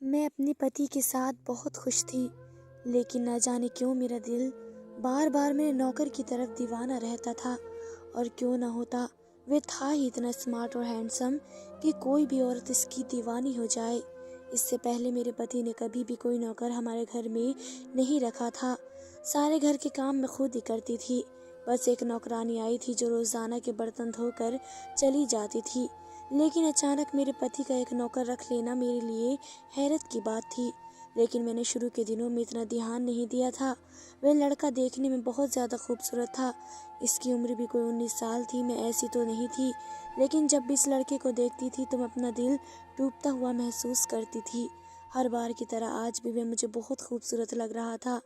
मैं अपने पति के साथ बहुत खुश थी, लेकिन न जाने क्यों मेरा दिल बार बार मेरे नौकर की तरफ दीवाना रहता था। और क्यों न होता, वह था ही इतना स्मार्ट और हैंडसम कि कोई भी औरत इसकी दीवानी हो जाए। इससे पहले मेरे पति ने कभी भी कोई नौकर हमारे घर में नहीं रखा था। सारे घर के काम मैं खुद ही करती थी। बस एक नौकरानी आई थी जो रोजाना के बर्तन धोकर चली जाती थी। लेकिन अचानक मेरे पति का एक नौकर रख लेना मेरे लिए हैरत की बात थी। लेकिन मैंने शुरू के दिनों में इतना ध्यान नहीं दिया था। वह लड़का देखने में बहुत ज़्यादा खूबसूरत था। इसकी उम्र भी कोई 19 साल थी। मैं ऐसी तो नहीं थी, लेकिन जब भी इस लड़के को देखती थी तो मैं अपना दिल टूटता हुआ महसूस करती थी। हर बार की तरह आज भी वह मुझे बहुत खूबसूरत लग रहा था।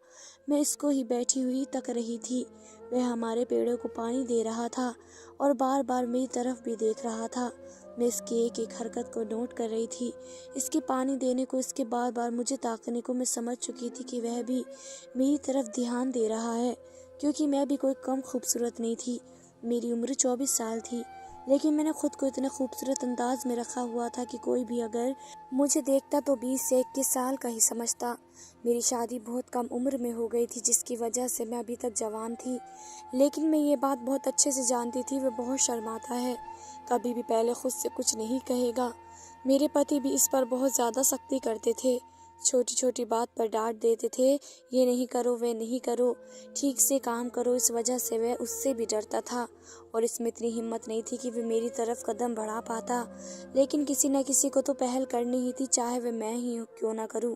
मैं इसको ही बैठी हुई तक रही थी। वह हमारे पेड़ों को पानी दे रहा था और बार बार मेरी तरफ भी देख रहा था। मैं इसकी एक एक हरकत को नोट कर रही थी। इसके पानी देने को, इसके बार बार मुझे ताकने को मैं समझ चुकी थी कि वह भी मेरी तरफ ध्यान दे रहा है, क्योंकि मैं भी कोई कम खूबसूरत नहीं थी। मेरी उम्र 24 साल थी, लेकिन मैंने खुद को इतने खूबसूरत अंदाज में रखा हुआ था कि कोई भी अगर मुझे देखता तो 20 से 21 साल का ही समझता। मेरी शादी बहुत कम उम्र में हो गई थी, जिसकी वजह से मैं अभी तक जवान थी। लेकिन मैं ये बात बहुत अच्छे से जानती थी, वह बहुत शर्माता है, कभी भी पहले खुद से कुछ नहीं कहेगा। मेरे पति भी इस पर बहुत ज़्यादा सख्ती करते थे। छोटी छोटी बात पर डांट देते थे, ये नहीं करो, वे नहीं करो, ठीक से काम करो। इस वजह से वह उससे भी डरता था और इसमें इतनी हिम्मत नहीं थी कि वह मेरी तरफ कदम बढ़ा पाता। लेकिन किसी न किसी को तो पहल करनी ही थी, चाहे वह मैं ही क्यों ना करूं।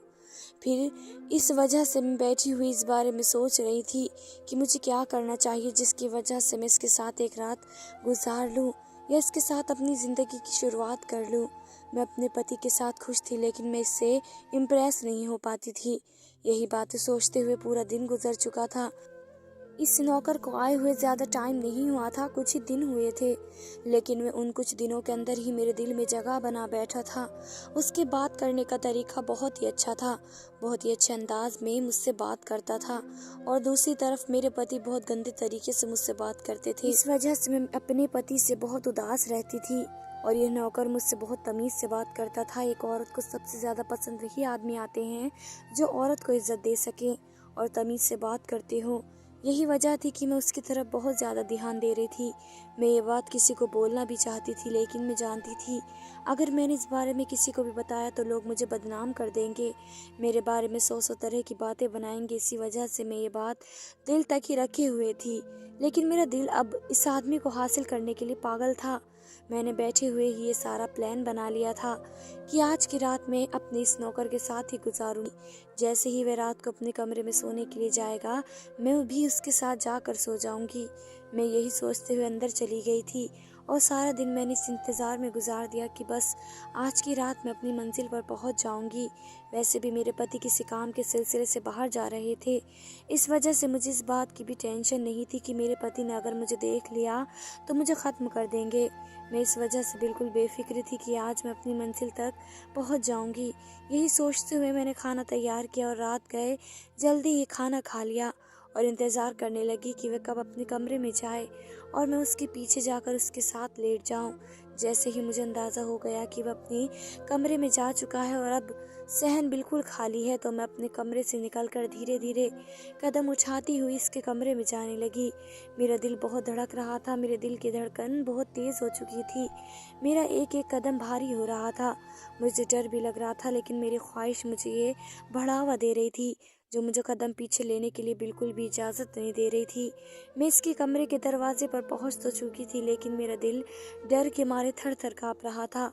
फिर इस वजह से मैं बैठी हुई इस बारे में सोच रही थी कि मुझे क्या करना चाहिए, जिसकी वजह से मैं इसके साथ एक रात गुजार लूं या इसके साथ अपनी ज़िंदगी की शुरुआत कर लूं। मैं अपने पति के साथ खुश थी, लेकिन मैं इससे इम्प्रेस नहीं हो पाती थी। यही बातें सोचते हुए पूरा दिन गुजर चुका था। इस नौकर को आए हुए ज़्यादा टाइम नहीं हुआ था, कुछ ही दिन हुए थे, लेकिन वह उन कुछ दिनों के अंदर ही मेरे दिल में जगह बना बैठा था। उसके बात करने का तरीका बहुत ही अच्छा था, बहुत ही अच्छे अंदाज में मुझसे बात करता था। और दूसरी तरफ मेरे पति बहुत गंदे तरीके से मुझसे बात करते थे। इस वजह से मैं अपने पति से बहुत उदास रहती थी। और यह नौकर मुझसे बहुत तमीज़ से बात करता था। एक औरत को सबसे ज़्यादा पसंद वही आदमी आते हैं जो औरत को इज्जत दे सके और तमीज़ से बात करते हो। यही वजह थी कि मैं उसकी तरफ बहुत ज़्यादा ध्यान दे रही थी। मैं ये बात किसी को बोलना भी चाहती थी, लेकिन मैं जानती थी अगर मैंने इस बारे में किसी को भी बताया तो लोग मुझे बदनाम कर देंगे, मेरे बारे में 100 तरह की बातें बनाएंगे। इसी वजह से मैं ये बात दिल तक ही रखे हुए थी। लेकिन मेरा दिल अब इस आदमी को हासिल करने के लिए पागल था। मैंने बैठे हुए ही ये सारा प्लान बना लिया था कि आज की रात मैं अपने इस नौकर के साथ ही गुजारूंगी। जैसे ही वह रात को अपने कमरे में सोने के लिए जाएगा, मैं भी उसके साथ जाकर सो जाऊंगी। मैं यही सोचते हुए अंदर चली गई थी और सारा दिन मैंने इस इंतज़ार में गुजार दिया कि बस आज की रात मैं अपनी मंजिल पर पहुंच जाऊंगी। वैसे भी मेरे पति किसी काम के सिलसिले से बाहर जा रहे थे। इस वजह से मुझे इस बात की भी टेंशन नहीं थी कि मेरे पति ने अगर मुझे देख लिया तो मुझे ख़त्म कर देंगे। मैं इस वजह से बिल्कुल बेफिक्र थी कि आज मैं अपनी मंजिल तक पहुंच जाऊंगी। यही सोचते हुए मैंने खाना तैयार किया और रात गए जल्दी ही खाना खा लिया और इंतज़ार करने लगी कि वह कब अपने कमरे में जाए और मैं उसके पीछे जाकर उसके साथ लेट जाऊं। जैसे ही मुझे अंदाज़ा हो गया कि वह अपने कमरे में जा चुका है और अब सहन बिल्कुल खाली है, तो मैं अपने कमरे से निकलकर धीरे धीरे कदम उठाती हुई इसके कमरे में जाने लगी। मेरा दिल बहुत धड़क रहा था, मेरे दिल की धड़कन बहुत तेज़ हो चुकी थी। मेरा एक एक कदम भारी हो रहा था। मुझे डर भी लग रहा था, लेकिन मेरी ख्वाहिश मुझे ये बढ़ावा दे रही थी, जो मुझे कदम पीछे लेने के लिए बिल्कुल भी इजाज़त नहीं दे रही थी। मैं इसके कमरे के दरवाजे पर पहुंच तो चुकी थी, लेकिन मेरा दिल डर के मारे थर थर काँप रहा था।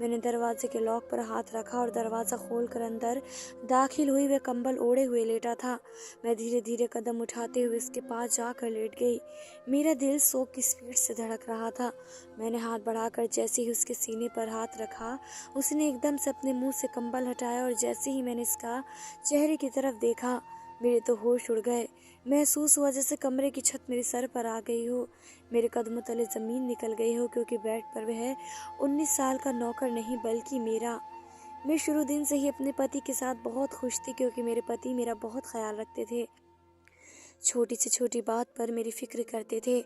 मैंने दरवाजे के लॉक पर हाथ रखा और दरवाज़ा खोलकर अंदर दाखिल हुई। वह कंबल ओढ़े हुए लेटा था। मैं धीरे धीरे कदम उठाते हुए उसके पास जाकर लेट गई। मेरा दिल 100 की स्पीड से धड़क रहा था। मैंने हाथ बढ़ाकर जैसे ही उसके सीने पर हाथ रखा, उसने एकदम से अपने मुंह से कंबल हटाया और जैसे ही मैंने इसका चेहरे की तरफ देखा, मेरे तो होश उड़ गए। महसूस हुआ जैसे कमरे की छत मेरे सर पर आ गई हो, मेरे कदमों तले ज़मीन निकल गई हो, क्योंकि बेड पर वह 19 साल का नौकर नहीं बल्कि मेरा। मैं शुरू दिन से ही अपने पति के साथ बहुत खुश थी, क्योंकि मेरे पति मेरा बहुत ख्याल रखते थे। छोटी से छोटी बात पर मेरी फिक्र करते थे।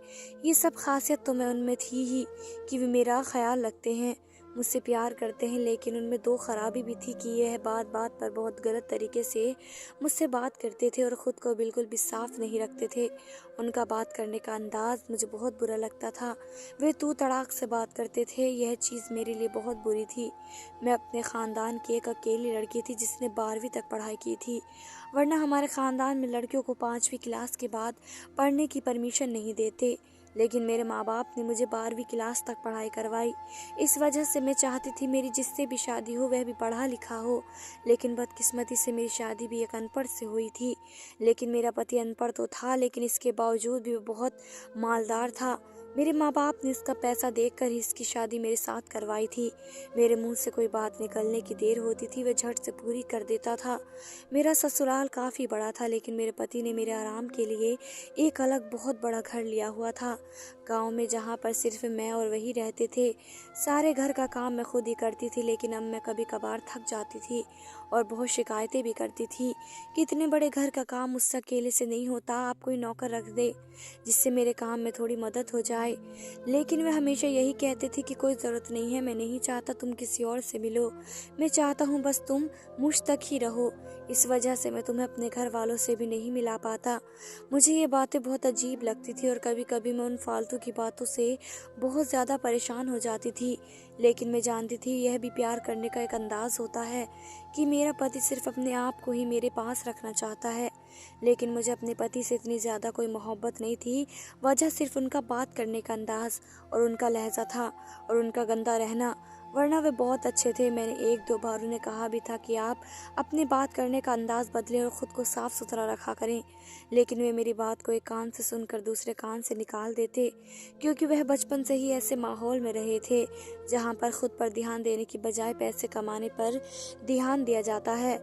ये सब खासियत तो मैं उनमें थी ही कि वे मेरा ख्याल रखते हैं। मुझसे प्यार करते हैं, लेकिन उनमें दो खराबी भी थी कि यह बात बात पर बहुत गलत तरीके से मुझसे बात करते थे और ख़ुद को बिल्कुल भी साफ नहीं रखते थे। उनका बात करने का अंदाज़ मुझे बहुत बुरा लगता था। वे तू तड़ाक से बात करते थे, यह चीज़ मेरे लिए बहुत बुरी थी। मैं अपने ख़ानदान की एक अकेली लड़की थी जिसने 12वीं तक पढ़ाई की थी, वरना हमारे ख़ानदान में लड़कियों को 5वीं क्लास के बाद पढ़ने की परमिशन नहीं देते। लेकिन मेरे माँ बाप ने मुझे 12वीं क्लास तक पढ़ाई करवाई। इस वजह से मैं चाहती थी मेरी जिससे भी शादी हो वह भी पढ़ा लिखा हो। लेकिन बदकिस्मती से मेरी शादी भी एक अनपढ़ से हुई थी। लेकिन मेरा पति अनपढ़ तो था, लेकिन इसके बावजूद भी वो बहुत मालदार था। मेरे माँ बाप ने इसका पैसा देखकर ही इसकी शादी मेरे साथ करवाई थी। मेरे मुंह से कोई बात निकलने की देर होती थी वह झट से पूरी कर देता था। मेरा ससुराल काफ़ी बड़ा था, लेकिन मेरे पति ने मेरे आराम के लिए एक अलग बहुत बड़ा घर लिया हुआ था गांव में, जहां पर सिर्फ मैं और वही रहते थे। सारे घर का काम मैं खुद ही करती थी, लेकिन अब मैं कभी कभार थक जाती थी और बहुत शिकायतें भी करती थी कि इतने बड़े घर का काम मुझसे अकेले से नहीं होता, आप कोई नौकर रख दे जिससे मेरे काम में थोड़ी मदद हो जाए। लेकिन वे हमेशा यही कहते थे कि कोई ज़रूरत नहीं है, मैं नहीं चाहता तुम किसी और से मिलो, मैं चाहता हूँ बस तुम मुझ तक ही रहो। इस वजह से मैं तुम्हें अपने घर वालों से भी नहीं मिला पाता। मुझे ये बातें बहुत अजीब लगती थी और कभी कभी मैं उन फालतू की बातों से बहुत ज़्यादा परेशान हो जाती थी। लेकिन मैं जानती थी यह भी प्यार करने का एक अंदाज होता है कि मेरा पति सिर्फ अपने आप को ही मेरे पास रखना चाहता है। लेकिन मुझे अपने पति से इतनी ज़्यादा कोई मोहब्बत नहीं थी, वजह सिर्फ उनका बात करने का अंदाज़ और उनका लहजा था और उनका गंदा रहना, वरना वे बहुत अच्छे थे। मैंने एक दो बार उन्हें कहा भी था कि आप अपनी बात करने का अंदाज़ बदलें और ख़ुद को साफ़ सुथरा रखा करें, लेकिन वे मेरी बात को एक कान से सुनकर दूसरे कान से निकाल देते, क्योंकि वह बचपन से ही ऐसे माहौल में रहे थे जहाँ पर ख़ुद पर ध्यान देने की बजाय पैसे कमाने पर ध्यान दिया जाता है।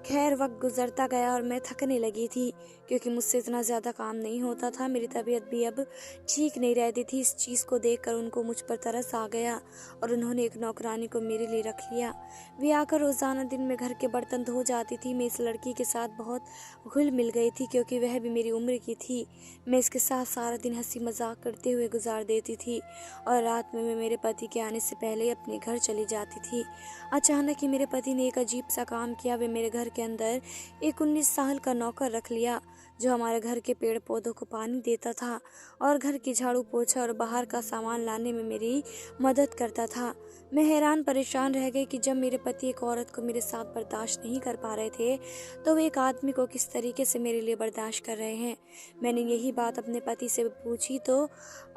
खैर, वक्त गुजरता गया और मैं थकने लगी थी, क्योंकि मुझसे इतना ज़्यादा काम नहीं होता था। मेरी तबीयत भी अब ठीक नहीं रहती थी। इस चीज़ को देखकर उनको मुझ पर तरस आ गया और उन्होंने एक नौकरानी को मेरे लिए रख लिया। वे आकर रोज़ाना दिन में घर के बर्तन धो जाती थी। मैं इस लड़की के साथ बहुत घुल मिल गई थी, क्योंकि वह भी मेरी उम्र की थी। मैं इसके साथ सारा दिन हंसी मजाक करते हुए गुजार देती थी और रात में मैं मेरे पति के आने से पहले अपने घर चली जाती थी। अचानक ही मेरे पति ने एक अजीब सा काम किया। वे मेरे घर के अंदर एक 19 साल का नौकर रख लिया, जो हमारे घर के पेड़ पौधों को पानी देता था और घर की झाड़ू पोछा और बाहर का सामान लाने में मेरी मदद करता था। मैं हैरान परेशान रह गई कि जब मेरे पति एक औरत को मेरे साथ बर्दाश्त नहीं कर पा रहे थे, तो वे एक आदमी को किस तरीके से मेरे लिए बर्दाश्त कर रहे हैं। मैंने यही बात अपने पति से पूछी, तो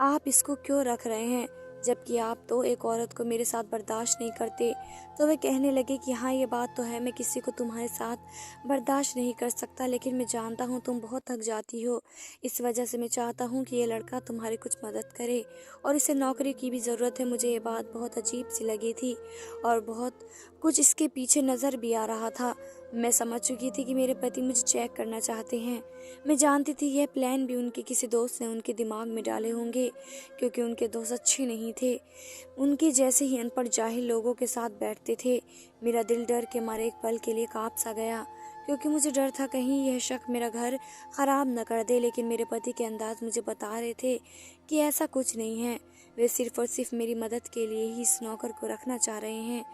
आप इसको क्यों रख रहे हैं, जबकि आप तो एक औरत को मेरे साथ बर्दाश्त नहीं करते। तो वे कहने लगे कि हाँ, ये बात तो है, मैं किसी को तुम्हारे साथ बर्दाश्त नहीं कर सकता, लेकिन मैं जानता हूँ तुम बहुत थक जाती हो, इस वजह से मैं चाहता हूँ कि ये लड़का तुम्हारी कुछ मदद करे और इसे नौकरी की भी ज़रूरत है। मुझे ये बात बहुत अजीब सी लगी थी और बहुत कुछ इसके पीछे नज़र भी आ रहा था। मैं समझ चुकी थी कि मेरे पति मुझे चेक करना चाहते हैं। मैं जानती थी यह प्लान भी उनके किसी दोस्त ने उनके दिमाग में डाले होंगे, क्योंकि उनके दोस्त अच्छे नहीं थे, उनके जैसे ही अनपढ़ जाहिल लोगों के साथ बैठते थे। मेरा दिल डर के मारे एक पल के लिए कांप सा गया, क्योंकि मुझे डर था कहीं यह शक मेरा घर ख़राब न कर दे। लेकिन मेरे पति के अंदाज मुझे बता रहे थे कि ऐसा कुछ नहीं है, वे सिर्फ और सिर्फ मेरी मदद के लिए ही इस नौकर को रखना चाह रहे हैं।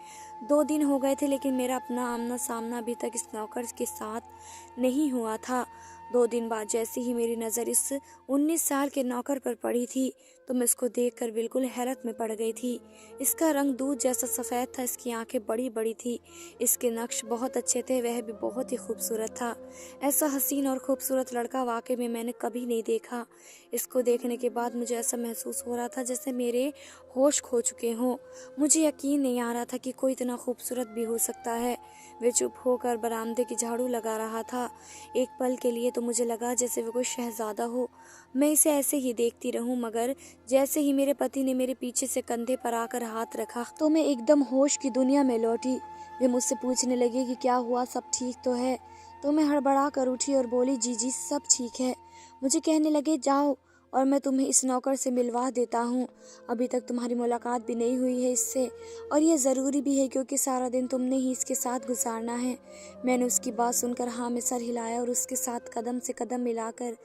2 दिन हो गए थे, लेकिन मेरा अपना आमना सामना अभी तक इस नौकर के साथ नहीं हुआ था। 2 दिन बाद जैसे ही मेरी नज़र इस 19 साल के नौकर पर पड़ी थी, तो मैं इसको देखकर बिल्कुल हैरत में पड़ गई थी। इसका रंग दूध जैसा सफ़ेद था, इसकी आंखें बड़ी बड़ी थी, इसके नक्श बहुत अच्छे थे, वह भी बहुत ही खूबसूरत था। ऐसा हसीन और खूबसूरत लड़का वाकई में मैंने कभी नहीं देखा। इसको देखने के बाद मुझे ऐसा महसूस हो रहा था जैसे मेरे होश खो चुके हों। मुझे यकीन नहीं आ रहा था कि कोई इतना खूबसूरत भी हो सकता है। वे चुप होकर बरामदे की झाड़ू लगा रहा था। एक पल के लिए तो मुझे लगा जैसे वो कोई शहजादा हो। मैं इसे ऐसे ही देखती रहूं, मगर जैसे ही मेरे पति ने मेरे पीछे से कंधे पर आकर हाथ रखा, तो मैं एकदम होश की दुनिया में लौटी। वे मुझसे पूछने लगे कि क्या हुआ, सब ठीक तो है? तो मैं हड़बड़ा कर उठी और बोली, जी जी सब ठीक है। मुझे कहने लगे, जाओ और मैं तुम्हें इस नौकर से मिलवा देता हूँ। अभी तक तुम्हारी मुलाकात भी नहीं हुई है इससे, और ये ज़रूरी भी है क्योंकि सारा दिन तुमने ही इसके साथ गुजारना है। मैंने उसकी बात सुनकर हाँ में सर हिलाया और उसके साथ कदम से कदम मिलाकर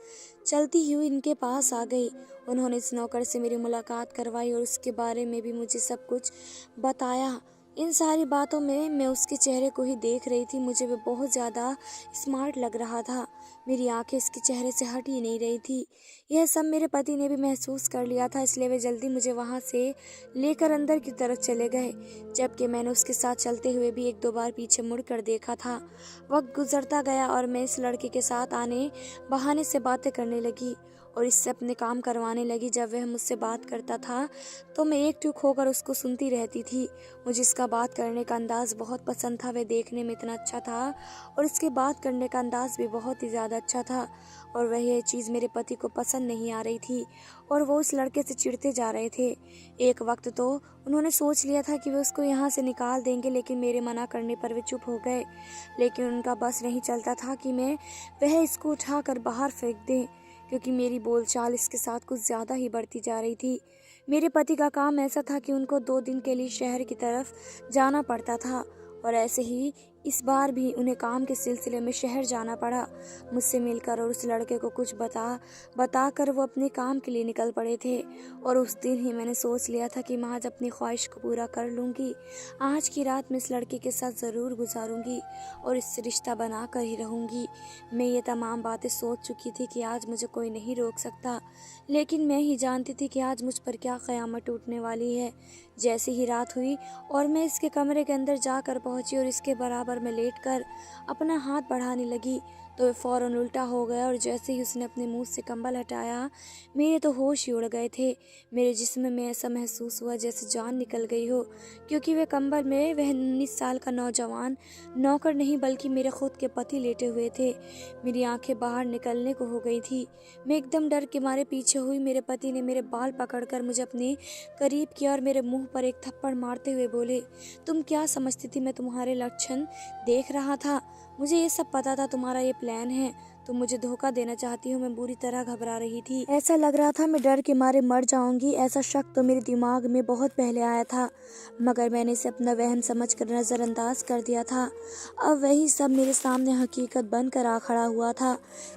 चलती हुई इनके पास आ गई। उन्होंने इस नौकर से मेरी मुलाकात करवाई और उसके बारे में भी मुझे सब कुछ बताया। इन सारी बातों में मैं उसके चेहरे को ही देख रही थी। मुझे वो बहुत ज़्यादा स्मार्ट लग रहा था। मेरी आंखें इसके चेहरे से हट ही नहीं रही थी। यह सब मेरे पति ने भी महसूस कर लिया था, इसलिए वे जल्दी मुझे वहाँ से लेकर अंदर की तरफ चले गए, जबकि मैंने उसके साथ चलते हुए भी 1-2 बार पीछे मुड़कर देखा था। वक्त गुजरता गया और मैं इस लड़के के साथ आने बहाने से बातें करने लगी और इससे अपने काम करवाने लगी। जब वह मुझसे बात करता था तो मैं एकटुक होकर उसको सुनती रहती थी। मुझे इसका बात करने का अंदाज़ बहुत पसंद था। वह देखने में इतना अच्छा था और इसके बात करने का अंदाज़ भी बहुत ही ज़्यादा अच्छा था, और वह यह चीज़ मेरे पति को पसंद नहीं आ रही थी और वो उस लड़के से चिढ़ते जा रहे थे। एक वक्त तो उन्होंने सोच लिया था कि वे उसको यहाँ से निकाल देंगे, लेकिन मेरे मना करने पर वे चुप हो गए। लेकिन उनका बस नहीं चलता था कि मैं वह इसको उठाकर बाहर फेंक दें, क्योंकि मेरी बोलचाल इसके साथ कुछ ज़्यादा ही बढ़ती जा रही थी। मेरे पति का काम ऐसा था कि उनको 2 दिन के लिए शहर की तरफ जाना पड़ता था, और ऐसे ही इस बार भी उन्हें काम के सिलसिले में शहर जाना पड़ा। मुझसे मिलकर और उस लड़के को कुछ बताकर वो अपने काम के लिए निकल पड़े थे, और उस दिन ही मैंने सोच लिया था कि मैं आज अपनी ख्वाहिश को पूरा कर लूँगी। आज की रात मैं इस लड़के के साथ ज़रूर गुजारूँगी और इससे रिश्ता बना कर ही रहूँगी। मैं ये तमाम बातें सोच चुकी थी कि आज मुझे कोई नहीं रोक सकता, लेकिन मैं ही जानती थी कि आज मुझ पर क्या क़यामत टूटने वाली है। जैसे ही रात हुई और मैं इसके कमरे के अंदर जाकर पहुंची और इसके बराबर में लेटकर अपना हाथ बढ़ाने लगी, तो वह फ़ौरन उल्टा हो गया, और जैसे ही उसने अपने मुंह से कंबल हटाया मेरे तो होश ही उड़ गए थे। मेरे जिस्म में ऐसा महसूस हुआ जैसे जान निकल गई हो, क्योंकि वह कंबल में वह 19 साल का नौजवान नौकर नहीं बल्कि मेरे खुद के पति लेटे हुए थे। मेरी आंखें बाहर निकलने को हो गई थी। मैं एकदम डर के मारे पीछे हुई। मेरे पति ने मेरे बाल पकड़कर मुझे अपने करीब किया और मेरे मुंह पर एक थप्पड़ मारते हुए बोले, तुम क्या समझती थी मैं तुम्हारे लक्षण देख रहा था? मुझे ये सब पता था तुम्हारा ये प्लान है। तुम मुझे धोखा देना चाहती हो। मैं बुरी तरह घबरा रही थी। ऐसा लग रहा था मैं डर के मारे मर जाऊंगी। ऐसा शक तो मेरे दिमाग में बहुत पहले आया था, मगर मैंने इसे अपना वहम समझकर नज़रअंदाज कर दिया था। अब वही सब मेरे सामने हकीकत बनकर आ खड़ा हुआ था।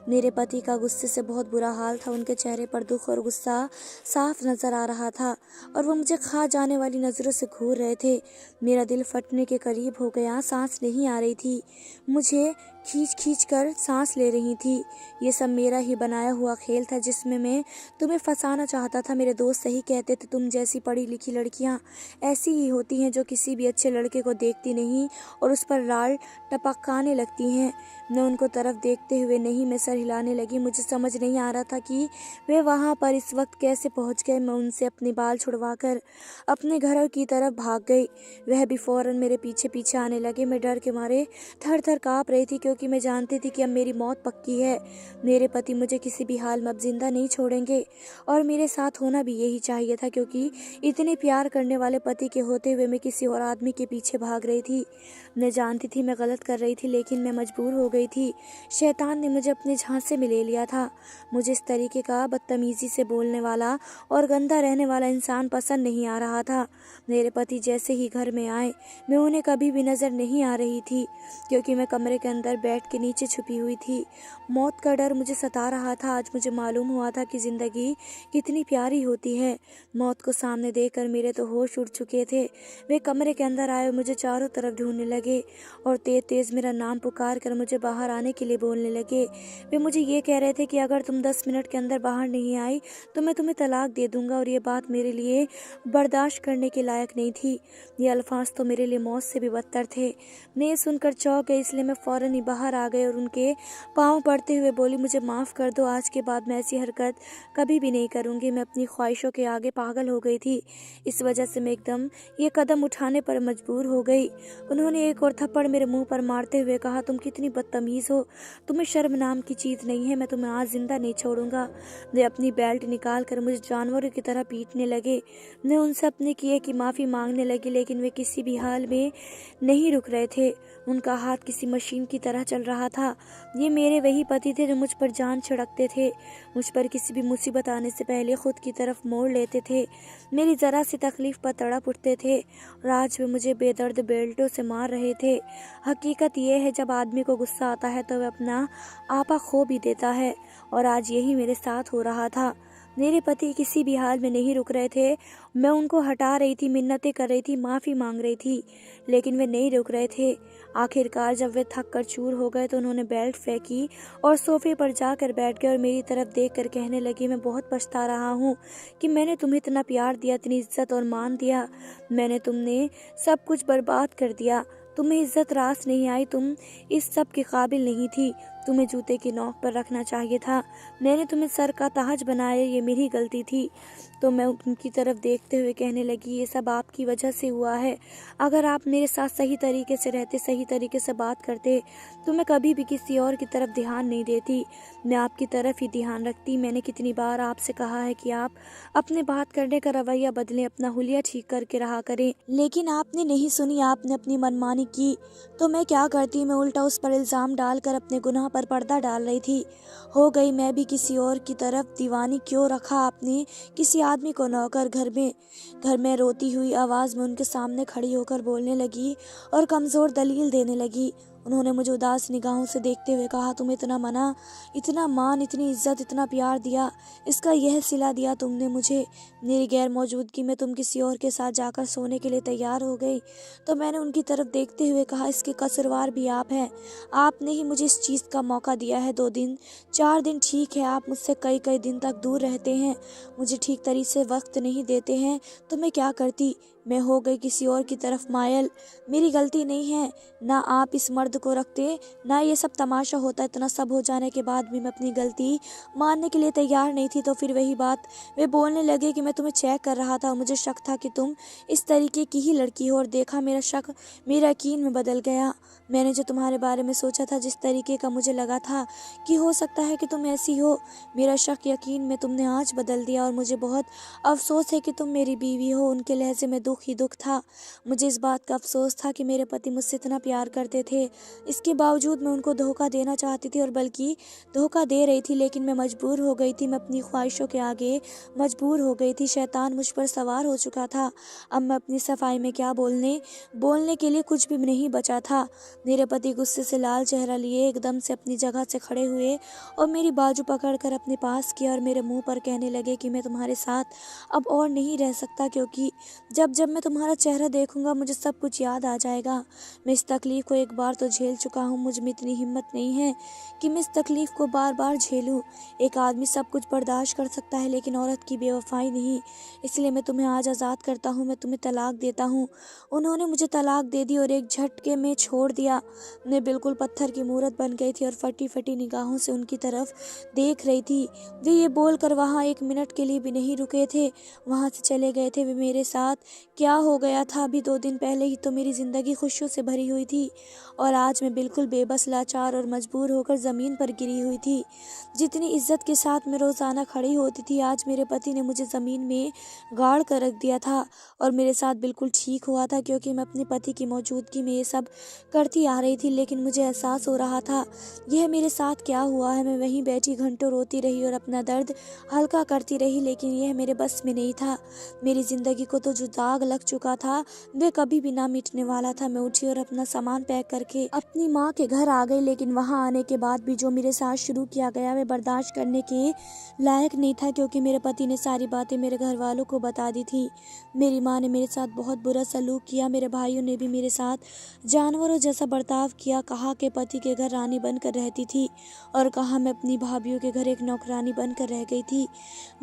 मेरे पति का गुस्से से बहुत बुरा हाल था। उनके चेहरे पर दुख और गुस्सा साफ नजर आ रहा था, और वो मुझे खा जाने वाली नज़रों से घूर रहे थे। मेरा दिल फटने के करीब हो गया। सांस नहीं आ रही थी। मुझे खींच कर सांस ले रही थी। ये सब मेरा ही बनाया हुआ खेल था जिसमें मैं तुम्हें फंसाना चाहता था। मेरे दोस्त सही कहते थे, तुम जैसी पढ़ी लिखी लड़कियां ऐसी ही होती हैं जो किसी भी अच्छे लड़के को देखती नहीं और उस पर लाल टपकाने लगती हैं। मैं उनको तरफ देखते हुए नहीं, मैं सर हिलाने लगी। मुझे समझ नहीं आ रहा था कि वे वहाँ पर इस वक्त कैसे पहुँच गए। मैं उनसे अपने बाल छुड़वाकर अपने घर की तरफ भाग गई। वह भी फौरन मेरे पीछे पीछे आने लगे। मैं डर के मारे थर थर काँप रही थी, क्योंकि मैं जानती थी कि अब मेरी मौत पक्की है। मेरे पति मुझे किसी भी हाल में अब जिंदा नहीं छोड़ेंगे, और मेरे साथ होना भी यही चाहिए था, क्योंकि इतने प्यार करने वाले पति के होते हुए मैं किसी और आदमी के पीछे भाग रही थी। मैं जानती थी मैं गलत कर रही थी, लेकिन मैं मजबूर हो गई थी। शैतान ने मुझे अपने झांसे में ले लिया था। मुझे इस तरीके का बदतमीजी से बोलने वाला और गंदा रहने वाला इंसान पसंद नहीं आ रहा था। मेरे पति जैसे ही घर में आए, मैं उन्हें कभी भी नजर नहीं आ रही थी, क्योंकि मैं कमरे के अंदर बेड के नीचे छुपी हुई थी। मौत का डर मुझे सता रहा था। आज मुझे मालूम हुआ था कि जिंदगी कितनी प्यारी होती है। मौत को सामने देखकर मेरे तो होश उड़ चुके थे। वे कमरे के अंदर आए और मुझे चारों तरफ ढूंढने लगे और तेज तेज मेरा नाम पुकार कर मुझे बाहर आने के लिए बोलने लगे। वे मुझे ये कह रहे थे कि अगर तुम 10 मिनट के अंदर बाहर नहीं आई तो मैं तुम्हें तलाक दे दूंगा, और ये बात मेरे लिए बर्दाश्त करने के लायक नहीं थी। ये अल्फाज तो मेरे लिए मौत से भी बदतर थे। मैं ये सुनकर चौंक गई, इसलिए मैं फौरन ही बाहर आ गई और उनके पाँव पड़ते हुए बोली, मुझे माफ़ कर दो। आज के बाद मैं ऐसी हरकत कभी भी नहीं करूँगी। मैं अपनी ख्वाहिशों के आगे पागल हो गई थी। इस वजह से मैं एकदम ये कदम उठाने पर मजबूर हो गई। उन्होंने एक और थप्पड़ मेरे मुंह पर मारते हुए कहा, तुम कितनी बदतमीज़ हो। तुम्हें शर्म नाम की चीज़ नहीं है। मैं तुम्हें आज जिंदा नहीं छोड़ूंगा। वे अपनी बेल्ट निकाल कर मुझे जानवरों की तरह पीटने लगे। मैं उनसे अपने किए की माफ़ी मांगने लगी, लेकिन वे किसी भी हाल में नहीं रुक रहे थे। उनका हाथ किसी मशीन की तरह चल रहा था। ये मेरे वही पति थे जो मुझ पर जान छिड़कते थे, मुझ पर किसी भी मुसीबत आने से पहले खुद की तरफ मोड़ लेते थे, मेरी ज़रा सी तकलीफ़ पर तड़प उठते थे और आज वे मुझे बेदर्द बेल्टों से मार रहे थे। हकीकत ये है, जब आदमी को गुस्सा आता है तो वह अपना आपा खो भी देता है, और आज यही मेरे साथ हो रहा था। मेरे पति किसी भी हाल में नहीं रुक रहे थे। मैं उनको हटा रही थी, मिन्नतें कर रही थी, माफ़ी मांग रही थी, लेकिन वे नहीं रुक रहे थे। आखिरकार जब वे थक कर चूर हो गए तो उन्होंने बेल्ट फेंकी और सोफे पर जाकर बैठ गए और मेरी तरफ देखकर कहने लगी, मैं बहुत पछता रहा हूँ कि मैंने तुम्हें इतना प्यार दिया, इतनी इज्जत और मान दिया। तुमने सब कुछ बर्बाद कर दिया। तुम्हें इज्जत रास नहीं आई, तुम इस सब के काबिल नहीं थी। तुम्हें जूते की नोक पर रखना चाहिए था। मैंने तुम्हें सर का ताज बनाया, ये मेरी गलती थी। तो मैं उनकी तरफ देखते हुए कहने लगी, ये सब आपकी वजह से हुआ है। अगर आप मेरे साथ सही तरीके से रहते, सही तरीके से बात करते, तो मैं कभी भी किसी और की तरफ ध्यान नहीं देती। मैं आपकी तरफ ही ध्यान रखती। मैंने कितनी बार आपसे कहा है कि आप अपने बात करने का रवैया बदलें, अपना हुलिया ठीक करके रहा करें, लेकिन आपने नहीं सुनी, आपने अपनी मनमानी की। तो मैं क्या करती, मैं उल्टा उस पर इल्ज़ाम डालकर अपने गुनाह पर पर्दा डाल रही थी। हो गई मैं भी किसी और की तरफ दीवानी। क्यों रखा आपने किसी आदमी को नौकर? घर में रोती हुई आवाज़ में उनके सामने खड़ी होकर बोलने लगी और कमज़ोर दलील देने लगी। उन्होंने मुझे उदास निगाहों से देखते हुए कहा, तुम्हें इतना मना, इतना मान, इतनी इज्जत, इतना प्यार दिया, इसका यह सिला दिया तुमने मुझे। मेरी गैर मौजूदगी में तुम किसी और के साथ जाकर सोने के लिए तैयार हो गई। तो मैंने उनकी तरफ देखते हुए कहा, इसके कसूरवार भी आप हैं। आपने ही मुझे इस चीज़ का मौका दिया है। 2 दिन 4 दिन ठीक है, आप मुझसे कई कई दिन तक दूर रहते हैं, मुझे ठीक तरीके से वक्त नहीं देते हैं, तो मैं क्या करती? मैं हो गई किसी और की तरफ मायल। मेरी गलती नहीं है, ना आप इस मर्द को रखते, ना ये सब तमाशा होता। इतना सब हो जाने के बाद भी मैं अपनी गलती मानने के लिए तैयार नहीं थी। तो फिर वही बात, वे बोलने लगे कि मैं तुम्हें चेक कर रहा था, मुझे शक था कि तुम इस तरीके की ही लड़की हो, और देखा मेरा शक मेरा यकीन में बदल गया। मैंने जो तुम्हारे बारे में सोचा था, जिस तरीके का मुझे लगा था कि हो सकता है कि तुम ऐसी हो, मेरा शक यकीन में तुमने आज बदल दिया। और मुझे बहुत अफसोस है कि तुम मेरी बीवी हो। उनके लहजे में दुख ही दुख था। मुझे इस बात का अफसोस था कि मेरे पति मुझसे इतना प्यार करते थे, इसके बावजूद मैं उनको धोखा देना चाहती थी, और बल्कि धोखा दे रही थी। लेकिन मैं मजबूर हो गई थी, मैं अपनी ख्वाहिशों के आगे मजबूर हो गई थी। शैतान मुझ पर सवार हो चुका था। अब मैं अपनी सफाई में क्या बोलने के लिए कुछ भी नहीं बचा था। मेरे पति गुस्से से लाल चेहरा लिए एकदम से अपनी जगह से खड़े हुए और मेरी बाजू पकड़कर अपने पास किया और मेरे मुंह पर कहने लगे कि मैं तुम्हारे साथ अब और नहीं रह सकता, क्योंकि जब जब मैं तुम्हारा चेहरा देखूंगा मुझे सब कुछ याद आ जाएगा। मैं इस तकलीफ को एक बार तो झेल चुका हूँ, मुझ में इतनी हिम्मत नहीं है कि मैं इस तकलीफ को बार बार झेलूं। एक आदमी सब कुछ बर्दाश्त कर सकता है, लेकिन औरत की बेवफाई नहीं। इसलिए मैं तुम्हें आज आज़ाद करता हूँ, मैं तुम्हें तलाक देता हूँ। उन्होंने मुझे तलाक दे दी और एक झटके में छोड़ दिया। मैं बिल्कुल पत्थर की मूरत बन गई थी और फटी फटी निगाहों से उनकी तरफ देख रही थी। वे ये बोलकर वहाँ 1 मिनट के लिए भी नहीं रुके थे, वहाँ से चले गए थे। वे मेरे साथ क्या हो गया था? अभी 2 दिन पहले ही तो मेरी ज़िंदगी खुशियों से भरी हुई थी, और आज मैं बिल्कुल बेबस, लाचार और मजबूर होकर ज़मीन पर गिरी हुई थी। जितनी इज्जत के साथ मैं रोज़ाना खड़ी होती थी, आज मेरे पति ने मुझे ज़मीन में गाड़ कर रख दिया था। और मेरे साथ बिल्कुल ठीक हुआ था, क्योंकि मैं अपने पति की मौजूदगी में ये सब करती आ रही थी। लेकिन मुझे एहसास हो रहा था यह मेरे साथ क्या हुआ है। मैं वहीं बैठी घंटों रोती रही और अपना दर्द हल्का करती रही, लेकिन यह मेरे बस में नहीं था। मेरी ज़िंदगी को तो जो दाग लग चुका था वे कभी भी ना मिटने वाला था। मैं उठी और अपना सामान पैक करके अपनी माँ के घर आ गई, लेकिन वहाँ आने के बाद भी जो मेरे साथ शुरू किया गया वे बर्दाश्त करने के लायक नहीं था, क्योंकि मेरे पति ने सारी बातें मेरे घर वालों को बता दी थी। मेरी माँ ने मेरे साथ बहुत बुरा सलूक किया, मेरे भाइयों ने भी मेरे साथ जानवरों जैसा बर्ताव किया। कहा कि पति के घर रानी बनकर रहती थी, और कहा मैं अपनी भाभीयों के घर एक नौकरानी बनकर रह गई थी।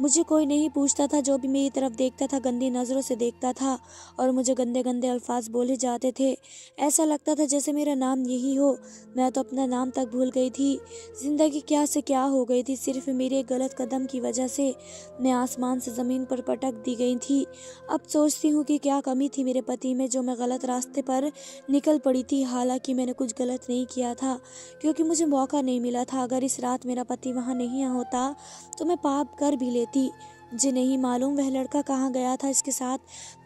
मुझे कोई नहीं पूछता था, जो भी मेरी तरफ देखता था गंदी नज़रों से देखता था, और मुझे गंदे गंदे अल्फाज बोले जाते थे। ऐसा लगता था जैसे मेरा नाम यही हो। मैं तो अपना नाम तक भूल गई थी। ज़िंदगी क्या से क्या हो गई थी, सिर्फ मेरे एक गलत कदम की वजह से मैं आसमान से ज़मीन पर पटक दी गई थी। अब सोचती हूँ कि क्या कमी थी मेरे पति में, जो मैं गलत रास्ते पर निकल पड़ी थी। हालांकि मैंने कुछ गलत नहीं किया था, क्योंकि मुझे मौका नहीं मिला था। अगर इस रात मेरा पति वहाँ नहीं होता तो मैं पाप कर भी लेती। मुझे नहीं मालूम वह लड़का कहाँ गया था, इसके साथ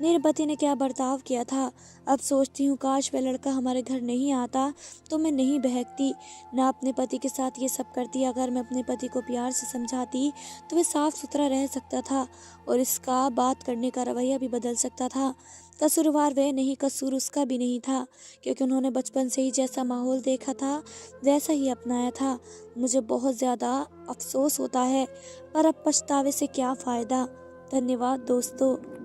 मेरे पति ने क्या बर्ताव किया था। अब सोचती हूँ काश वह लड़का हमारे घर नहीं आता तो मैं नहीं बहकती, ना अपने पति के साथ ये सब करती। अगर मैं अपने पति को प्यार से समझाती तो वह साफ सुथरा रह सकता था और इसका बात करने का रवैया भी बदल सकता था। कसूरवार वह नहीं, कसूर उसका भी नहीं था, क्योंकि उन्होंने बचपन से ही जैसा माहौल देखा था वैसा ही अपनाया था। मुझे बहुत ज़्यादा अफसोस होता है, पर अब पछतावे से क्या फ़ायदा। धन्यवाद दोस्तों।